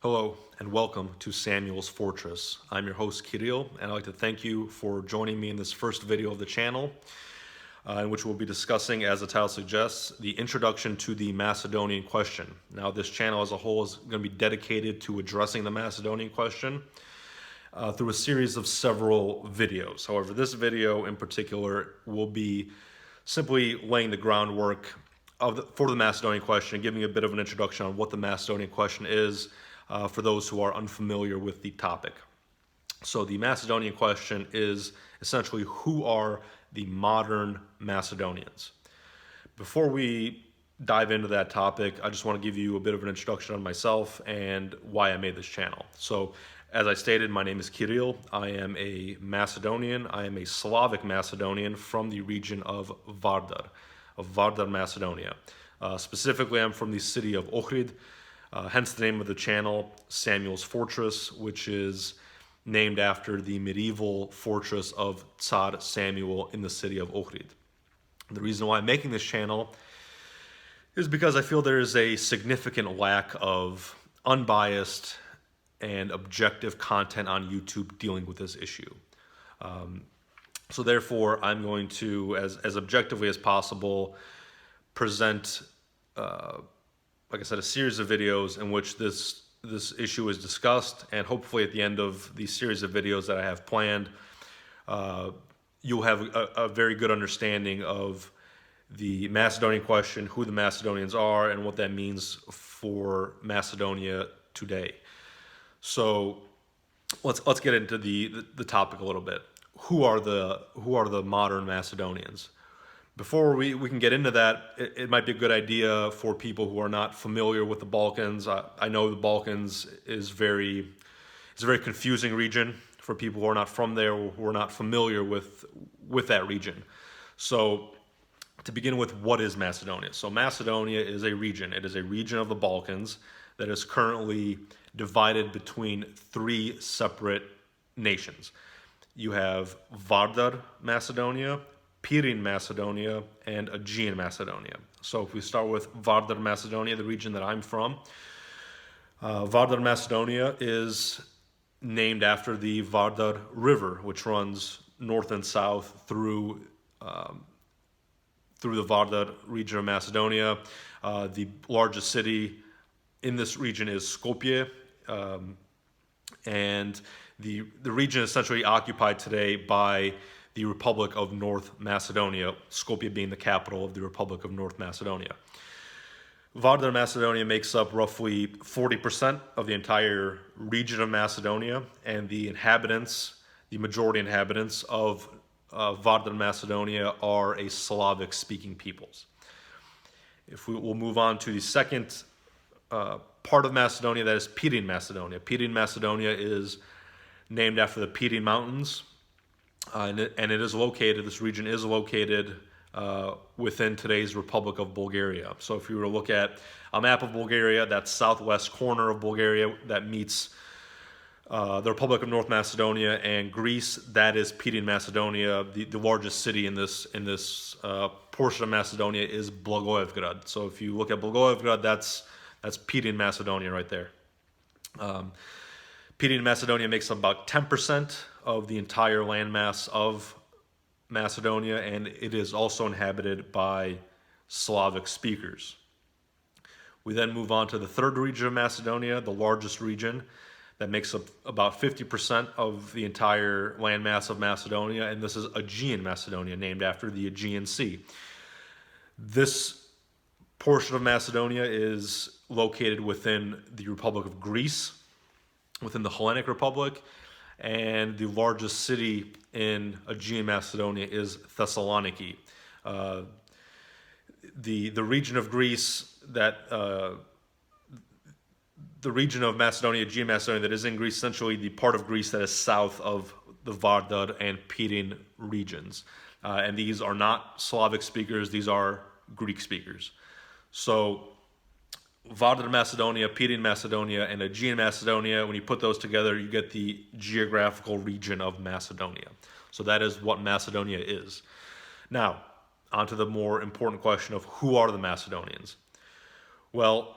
Hello and welcome to Samuel's Fortress. I'm your host Kirill, and I'd like to thank you for joining me in this first video of the channel, in which we'll be discussing, as the title suggests, the introduction to the Macedonian question. Now, this channel as a whole is going to be dedicated to addressing the Macedonian question through a series of several videos. However, this video in particular will be simply laying the groundwork for the Macedonian question, giving a bit of an introduction on what the Macedonian question is for those who are unfamiliar with the topic. So the Macedonian question is essentially, who are the modern Macedonians? Before we dive into that topic, I just want to give you a bit of an introduction on myself and why I made this channel. So as I stated, my name is Kirill. I am a Macedonian. I am a Slavic Macedonian from the region of Vardar, Macedonia. Specifically, I'm from the city of Ohrid, hence the name of the channel, Samuel's Fortress, which is named after the medieval fortress of Tsar Samuel in the city of Ohrid. The reason why I'm making this channel is because I feel there is a significant lack of unbiased and objective content on YouTube dealing with this issue. So therefore, I'm going to, as objectively as possible, present, like I said, a series of videos in which this issue is discussed, and hopefully at the end of the series of videos that I have planned, you'll have a very good understanding of the Macedonian question, who the Macedonians are, and what that means for Macedonia today. So let's get into the topic a little bit. Who are the modern Macedonians? Before we can get into that, it might be a good idea for people who are not familiar with the Balkans. I know the Balkans is a very confusing region for people who are not from there or who are not familiar with that region. So to begin with, what is Macedonia? So Macedonia is a region. It is a region of the Balkans that is currently divided between three separate nations. You have Vardar, Macedonia, Pirin, Macedonia, and Aegean, Macedonia. So if we start with Vardar, Macedonia, the region that I'm from, Vardar, Macedonia is named after the Vardar River, which runs north and south through the Vardar region of Macedonia. The largest city in this region is Skopje, and the region is essentially occupied today by the Republic of North Macedonia, Skopje being the capital of the Republic of North Macedonia. Vardar, Macedonia makes up roughly 40% of the entire region of Macedonia, and the majority inhabitants of Vardar, Macedonia are a Slavic-speaking peoples. If we'll move on to the second part of Macedonia, that is Pirin, Macedonia. Pirin, Macedonia is named after the Pirin Mountains, and this region is located within today's Republic of Bulgaria. So if you were to look at a map of Bulgaria, that southwest corner of Bulgaria that meets the Republic of North Macedonia and Greece, that is Pirin, Macedonia. The largest city in this portion of Macedonia is Blagoevgrad. So if you look at Blagoevgrad, that's Pirin, Macedonia right there. Pirin, Macedonia makes up about 10% of the entire landmass of Macedonia, and it is also inhabited by Slavic speakers. We then move on to the third region of Macedonia, the largest region, that makes up about 50% of the entire landmass of Macedonia, and this is Aegean Macedonia, named after the Aegean Sea. This portion of Macedonia is located within the Republic of Greece, within the Hellenic Republic, and the largest city in Aegean Macedonia is Thessaloniki. The region of Greece the region of Macedonia, Aegean Macedonia, that is in Greece, essentially the part of Greece that is south of the Vardar and Pirin regions. And these are not Slavic speakers, these are Greek speakers. So Vardar, Macedonia, Pirin, Macedonia, and Aegean Macedonia, when you put those together, you get the geographical region of Macedonia. So that is what Macedonia is. Now, on to the more important question of who are the Macedonians? Well,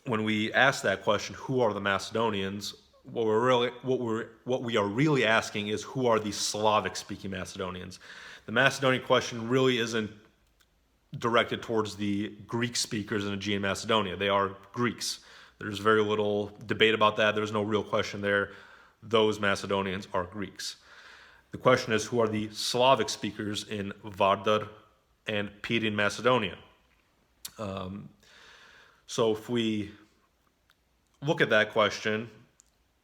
when we ask that question, who are the Macedonians? What we are really asking is, who are the Slavic-speaking Macedonians? The Macedonian question really isn't directed towards the Greek speakers in Aegean Macedonia. They are Greeks. There's very little debate about that. There's no real question there. Those Macedonians are Greeks. The question is, who are the Slavic speakers in Vardar and Pirin Macedonia? So if we look at that question,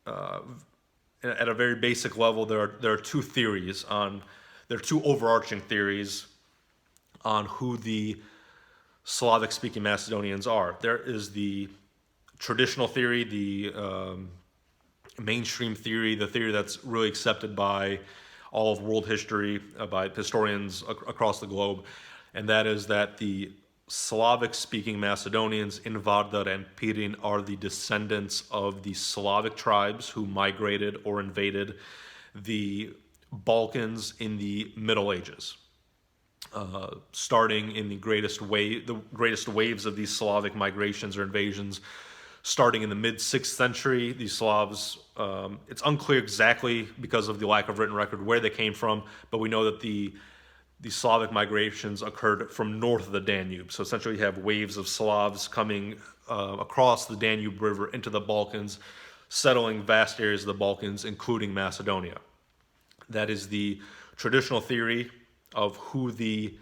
at a very basic level, there are two theories there are two overarching theories on who the Slavic-speaking Macedonians are. There is the traditional theory, the mainstream theory, the theory that's really accepted by all of world history, by historians across the globe, and that is that the Slavic-speaking Macedonians in Vardar and Pirin are the descendants of the Slavic tribes who migrated or invaded the Balkans in the Middle Ages. Starting in the greatest waves of these Slavic migrations or invasions, starting in the mid-6th century. These Slavs, it's unclear exactly because of the lack of written record where they came from, but we know that the Slavic migrations occurred from north of the Danube. So essentially you have waves of Slavs coming across the Danube River into the Balkans, settling vast areas of the Balkans, including Macedonia. That is the traditional theory of who the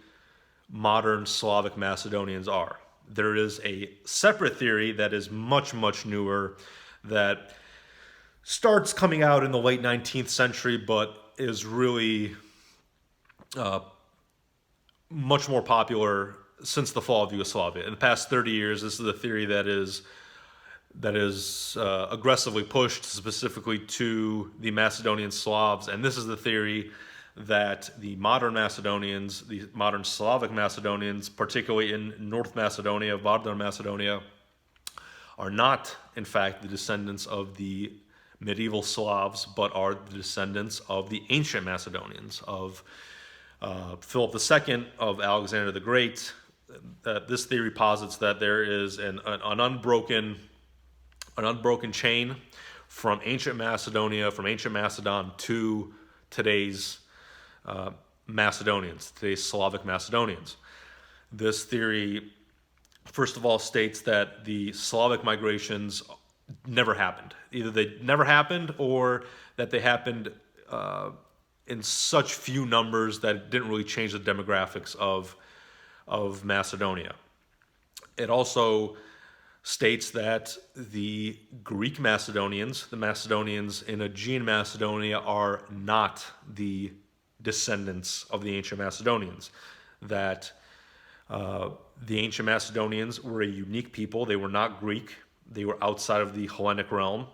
modern Slavic Macedonians are. There is a separate theory that is much, much newer, that starts coming out in the late 19th century, but is really much more popular since the fall of Yugoslavia. In the past 30 years, this is a theory that is aggressively pushed specifically to the Macedonian Slavs, and this is the theory that the modern Macedonians, the modern Slavic Macedonians, particularly in North Macedonia, Vardar Macedonia, are not, in fact, the descendants of the medieval Slavs, but are the descendants of the ancient Macedonians, of Philip II, of Alexander the Great. This theory posits that there is an unbroken chain from ancient Macedonia, from ancient Macedon to today's Macedonians, today's Slavic Macedonians. This theory, first of all, states that the Slavic migrations never happened. Either they never happened or that they happened in such few numbers that it didn't really change the demographics of Macedonia. It also states that the Greek Macedonians, the Macedonians in Aegean Macedonia, are not the descendants of the ancient Macedonians, that the ancient Macedonians were a unique people. They were not Greek. They were outside of the Hellenic realm.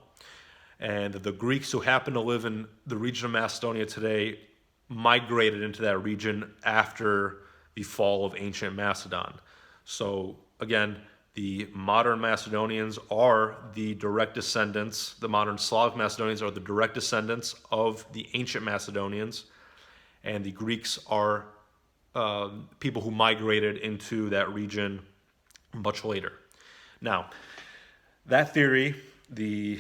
And the Greeks who happen to live in the region of Macedonia today migrated into that region after the fall of ancient Macedon. So again, the modern Macedonians are the direct descendants, the modern Slavic Macedonians are the direct descendants of the ancient Macedonians, and the Greeks are people who migrated into that region much later. Now, that theory, the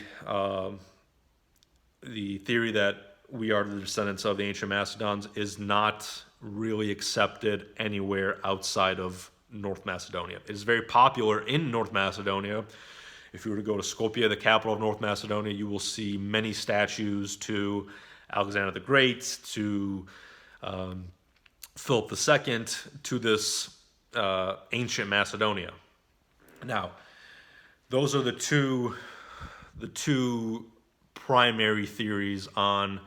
theory that we are the descendants of the ancient Macedons, is not really accepted anywhere outside of North Macedonia. It is very popular in North Macedonia. If you were to go to Skopje, the capital of North Macedonia, you will see many statues to Alexander the Great, to Philip II, to this ancient Macedonia. Now, those are the two primary theories on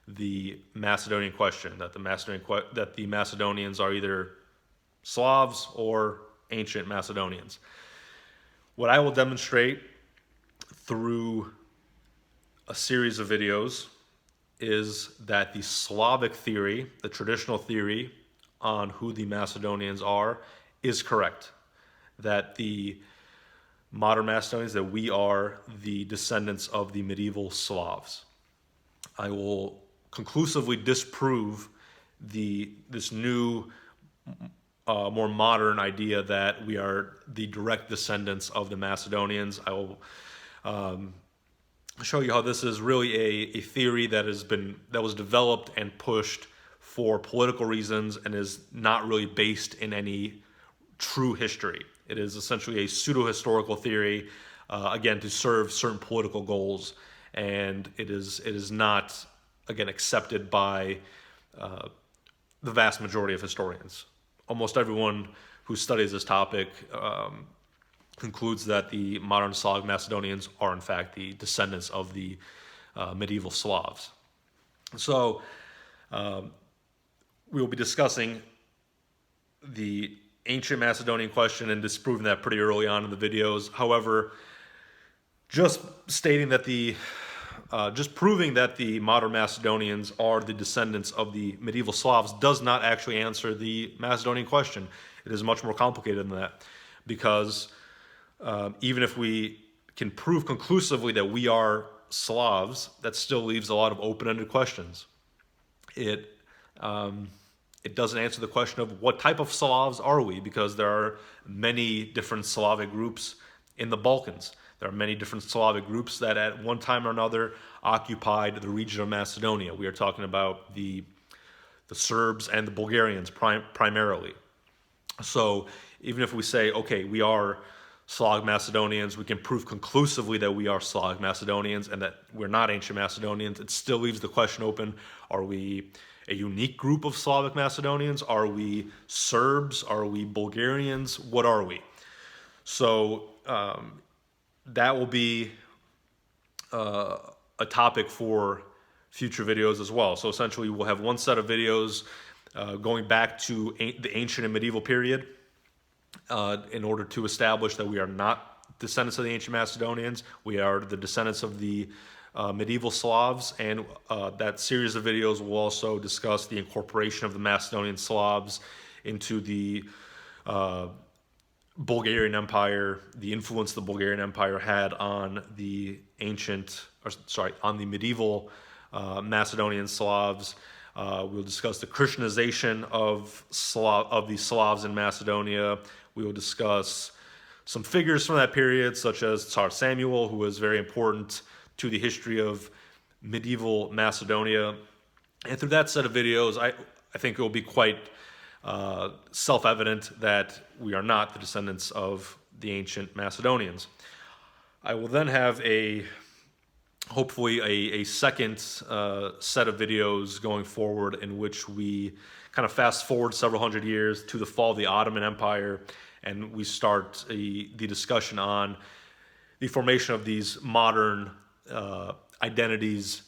the Macedonian question, that the Macedonians are either Slavs or ancient Macedonians. What I will demonstrate through a series of videos is that the Slavic theory, the traditional theory on who the Macedonians are, is correct. That the modern Macedonians, that we are the descendants of the medieval Slavs. I will conclusively disprove this new, more modern idea that we are the direct descendants of the Macedonians. I will show you how this is really a theory that was developed and pushed for political reasons and is not really based in any true history. It is essentially a pseudo-historical theory, again, to serve certain political goals, and it is not, again, accepted by the vast majority of historians. Almost everyone who studies this topic concludes that the modern Slavic Macedonians are in fact the descendants of the medieval Slavs. So we will be discussing the ancient Macedonian question and disproving that pretty early on in the videos. However, just stating that just proving that the modern Macedonians are the descendants of the medieval Slavs does not actually answer the Macedonian question. It is much more complicated than that, because even if we can prove conclusively that we are Slavs, that still leaves a lot of open-ended questions. It doesn't answer the question of what type of Slavs are we, because there are many different Slavic groups in the Balkans. There are many different Slavic groups that at one time or another occupied the region of Macedonia. We are talking about the Serbs and the Bulgarians primarily. So even if we say, okay, we are Slavic Macedonians, we can prove conclusively that we are Slavic Macedonians and that we're not ancient Macedonians, it still leaves the question open: are we a unique group of Slavic Macedonians? Are we Serbs? Are we Bulgarians? What are we? So that will be a topic for future videos as well. So essentially we'll have one set of videos going back to the ancient and medieval period in order to establish that we are not descendants of the ancient Macedonians. We are the descendants of the medieval Slavs, and that series of videos will also discuss the incorporation of the Macedonian Slavs into the Bulgarian Empire, the influence the Bulgarian Empire had on the on the medieval Macedonian Slavs. We'll discuss the Christianization of the Slavs in Macedonia. We will discuss some figures from that period, such as Tsar Samuel, who was very important to the history of medieval Macedonia. And through that set of videos, I think it will be quite self-evident that we are not the descendants of the ancient Macedonians. I will then have hopefully a second set of videos going forward in which we kind of fast forward several hundred years to the fall of the Ottoman Empire, and we start the discussion on the formation of these modern identities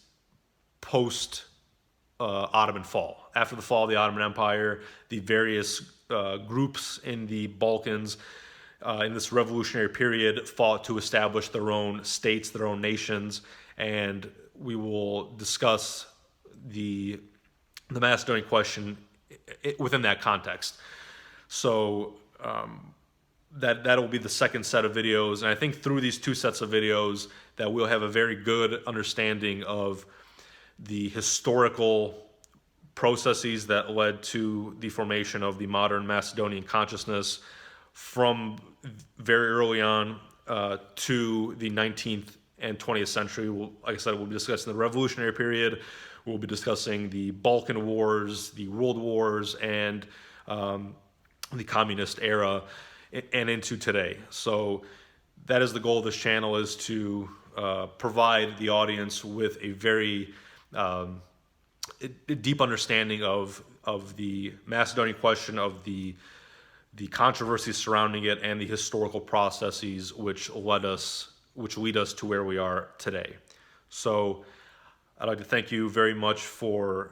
post Ottoman fall. After the fall of the Ottoman Empire, the various groups in the Balkans in this revolutionary period fought to establish their own states, their own nations, and we will discuss the Macedonian question within that context. So that will be the second set of videos, and I think through these two sets of videos that we'll have a very good understanding of the historical processes that led to the formation of the modern Macedonian consciousness from very early on to the 19th and 20th century. Like I said, we'll be discussing the revolutionary period. We'll be discussing the Balkan Wars, the World Wars, and the communist era, and into today. So that is the goal of this channel, is to provide the audience with a very deep understanding of the Macedonian question, of the controversies surrounding it, and the historical processes which lead us to where we are today. So I'd like to thank you very much for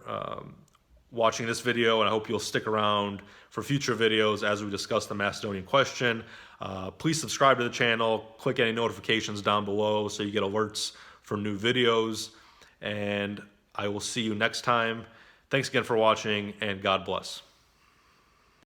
watching this video, and I hope you'll stick around for future videos as we discuss the Macedonian question. Please subscribe to the channel, click any notifications down below so you get alerts for new videos, and I will see you next time. Thanks again for watching, and God bless.